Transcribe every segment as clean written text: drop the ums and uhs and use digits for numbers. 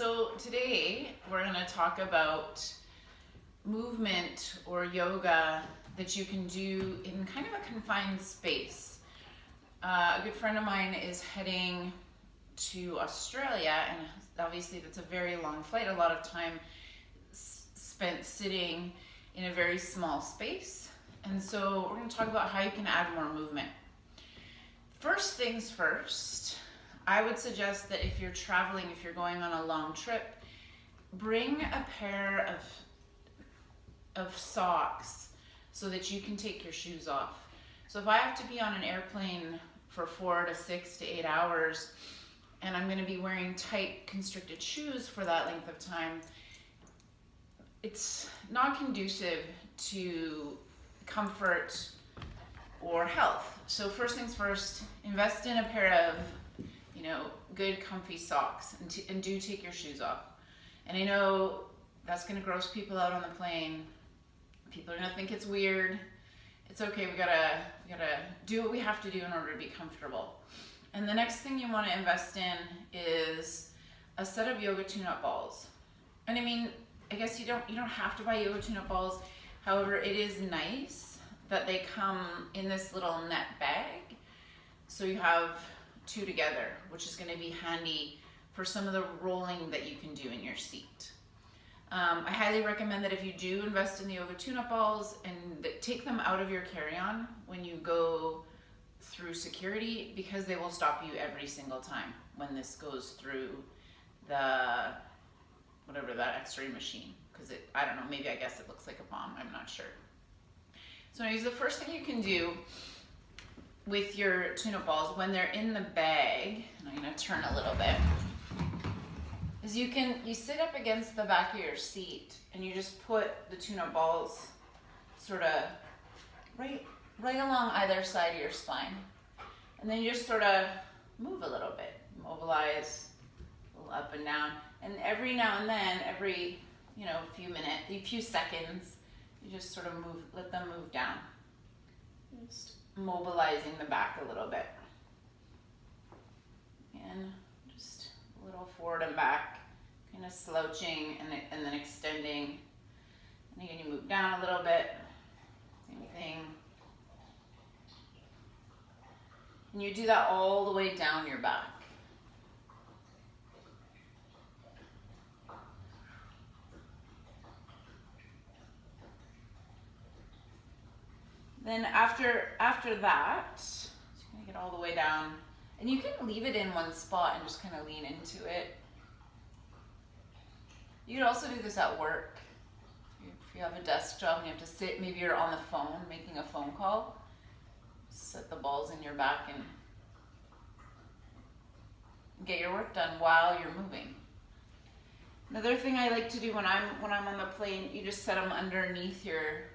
So today we're going to talk about movement or yoga that you can do in kind of a confined space. A good friend of mine is heading to Australia, and obviously that's a very long flight, a lot of time spent sitting in a very small space. And so we're going to talk about how you can add more movement. First things first, I would suggest that if you're traveling, if you're going on a long trip, bring a pair of socks so that you can take your shoes off. So if I have to be on an airplane for 4 to 6 to 8 hours, and I'm going to be wearing tight, constricted shoes for that length of time, it's not conducive to comfort or health. So first things first, invest in a pair of good comfy socks, and do take your shoes off. And I know that's going to gross people out on the plane. People are going to think it's weird. It's okay. We gotta do what we have to do in order to be comfortable. And the next thing you want to invest in is a set of yoga tune-up balls. And I mean, I guess you don't have to buy yoga tune-up balls. However, it is nice that they come in this little net bag, so you have two together, which is going to be handy for some of the rolling that you can do in your seat. I highly recommend that if you do invest in the yoga tune-up balls, and take them out of your carry-on when you go through security, because they will stop you every single time when this goes through the whatever that X-ray machine, because I don't know, maybe I guess it looks like a bomb, I'm not sure. So anyways, the first thing you can do with your tune-up balls when they're in the bag, and I'm going to turn a little bit, is you sit up against the back of your seat, and you just put the tune-up balls sort of right along either side of your spine, and then you just sort of move a little bit, mobilize a little up and down, and every now and then, every few seconds, you just sort of let them move down, just mobilizing the back a little bit, and just a little forward and back, kind of slouching and then extending. And again, you move down a little bit, same thing. And you do that all the way down your back. Then after that, so you're going to get all the way down, and you can leave it in one spot and just kind of lean into it. You could also do this at work. If you have a desk job and you have to sit, maybe you're on the phone making a phone call, set the balls in your back and get your work done while you're moving. Another thing I like to do when I'm on the plane, you just set them underneath your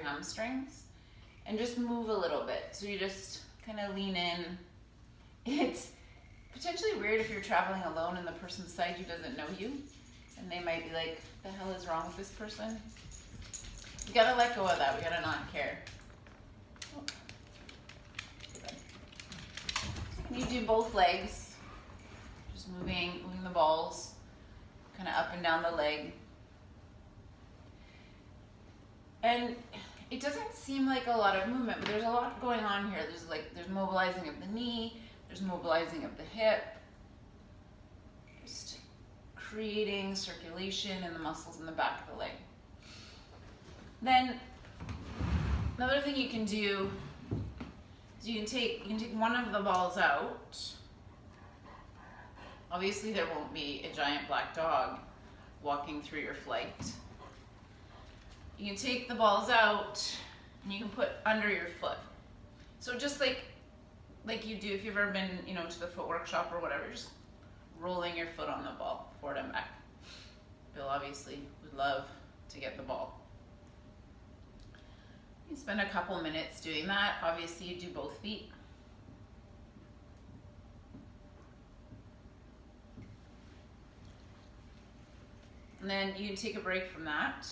hamstrings and just move a little bit. So you just kind of lean in. It's potentially weird if you're traveling alone and the person beside you doesn't know you, and they might be like, "The hell is wrong with this person?" You gotta let go of that. We gotta not care. You do both legs, just moving the balls kind of up and down the leg. And it doesn't seem like a lot of movement, but there's a lot going on here. There's mobilizing of the knee, there's mobilizing of the hip, just creating circulation in the muscles in the back of the leg. Then another thing you can do is you can take one of the balls out. Obviously there won't be a giant black dog walking through your flight. You can take the balls out and you can put under your foot. So just like you do if you've ever been, to the foot workshop or whatever, just rolling your foot on the ball, forward and back. Bill obviously would love to get the ball. You spend a couple minutes doing that. Obviously you do both feet. And then you can take a break from that.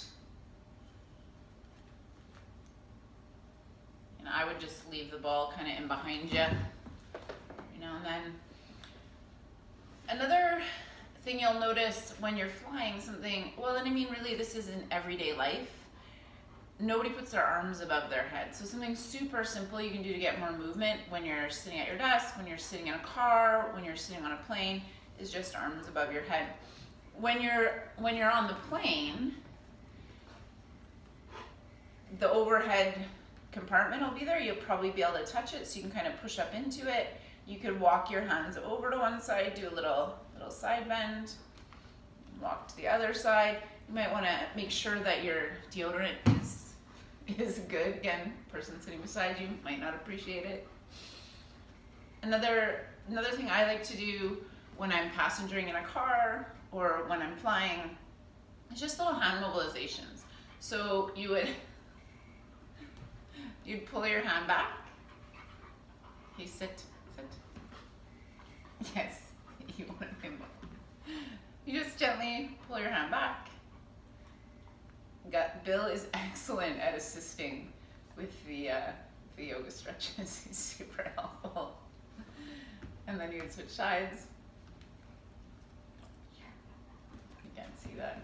And I would just leave the ball kind of in behind you, and then. Another thing you'll notice when you're flying something, well, and I mean, really, this is in everyday life. Nobody puts their arms above their head. So something super simple you can do to get more movement when you're sitting at your desk, when you're sitting in a car, when you're sitting on a plane, is just arms above your head. When you're on the plane, the overhead compartment will be there. You'll probably be able to touch it, so you can kind of push up into it. You could walk your hands over to one side, do a little side bend, walk to the other side. You might want to make sure that your deodorant is good. Again, person sitting beside you might not appreciate it. Another thing I like to do when I'm passengering in a car or when I'm flying is just little hand mobilizations. So you'd pull your hand back. Okay, sit. Yes, you want him. You just gently pull your hand back. Bill is excellent at assisting with the yoga stretches. He's super helpful. And then you would switch sides. You can't see that.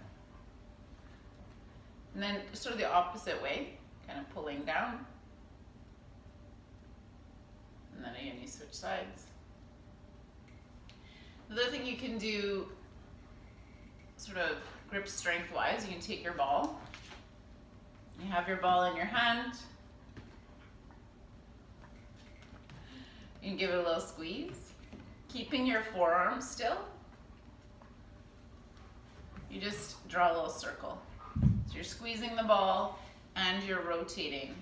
And then sort of the opposite way, kind of pulling down. And then again, you switch sides. The other thing you can do, sort of grip strength wise, you can take your ball. You have your ball in your hand. You can give it a little squeeze. Keeping your forearm still, you just draw a little circle. So you're squeezing the ball and you're rotating.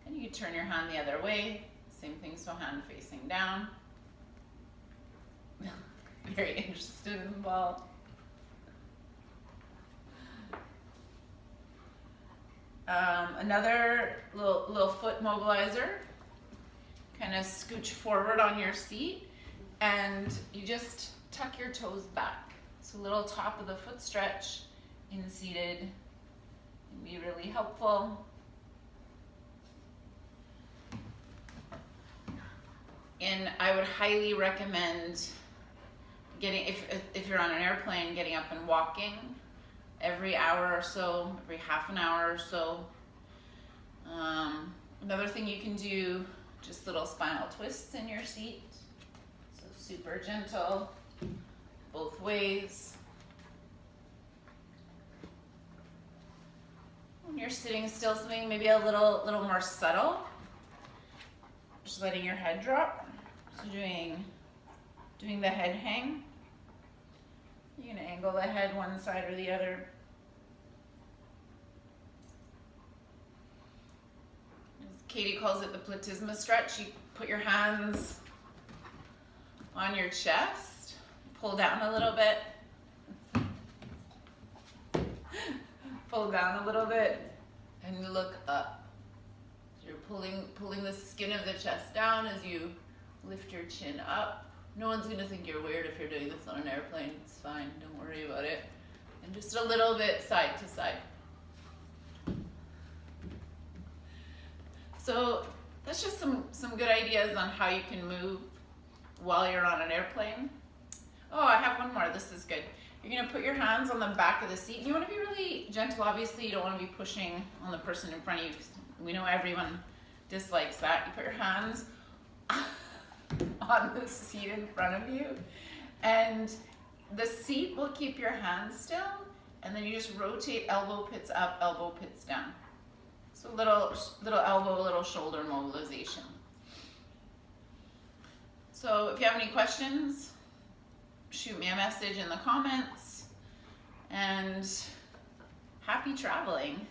And you turn your hand the other way. Same thing, so hand facing down. Very interested in the ball. Another little foot mobilizer. Kind of scooch forward on your seat and you just tuck your toes back. So a little top of the foot stretch in seated can be really helpful. And I would highly recommend getting, if you're on an airplane, getting up and walking every hour or so, every half an hour or so. Another thing you can do, just little spinal twists in your seat. So super gentle, both ways. When you're sitting still, something maybe a little more subtle. Just letting your head drop. So doing the head hang. You can angle the head one side or the other. As Katie calls it, the platysma stretch. You put your hands on your chest, pull down a little bit, pull down a little bit, and look up. So you're pulling the skin of the chest down as you lift your chin up. No one's gonna think you're weird if you're doing this on an airplane. It's fine, don't worry about it. And just a little bit side to side. So that's just some good ideas on how you can move while you're on an airplane. Oh, I have one more, this is good. You're gonna put your hands on the back of the seat. You wanna be really gentle, obviously you don't wanna be pushing on the person in front of you. We know everyone dislikes that. You put your hands on the seat in front of you, and the seat will keep your hands still, and then you just rotate elbow pits up, elbow pits down. So little elbow, little shoulder mobilization. So if you have any questions, shoot me a message in the comments, and happy traveling.